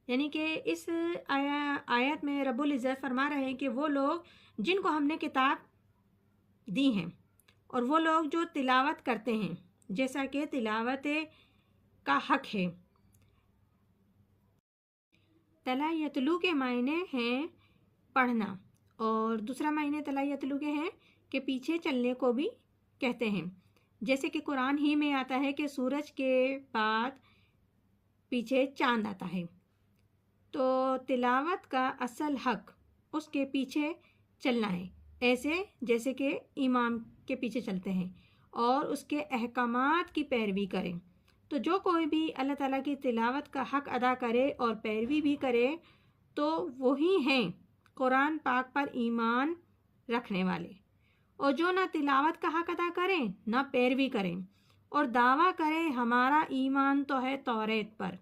یعنی کہ اس آیت میں رب العزت فرما رہے ہیں کہ وہ لوگ جن کو ہم نے کتاب دی ہیں اور وہ لوگ جو تلاوت کرتے ہیں، جیسا کہ تلاوت کا حق ہے۔ تلا یتلو کے معنی ہیں پڑھنا، اور دوسرا معنی تلا یتلو کے ہیں کہ پیچھے چلنے کو بھی کہتے ہیں، جیسے کہ قرآن ہی میں آتا ہے کہ سورج کے بعد پیچھے چاند آتا ہے، تو تلاوت کا اصل حق اس کے پیچھے چلنا ہے، ایسے جیسے کہ امام کے پیچھے چلتے ہیں اور اس کے احکامات کی پیروی کریں۔ تو جو کوئی بھی اللہ تعالیٰ کی تلاوت کا حق ادا کرے اور پیروی بھی کرے تو وہی ہیں قرآن پاک پر ایمان رکھنے والے، اور جو نہ تلاوت کا حق ادا کریں نہ پیروی کریں اور دعویٰ کریں ہمارا ایمان تو ہے توریت پر،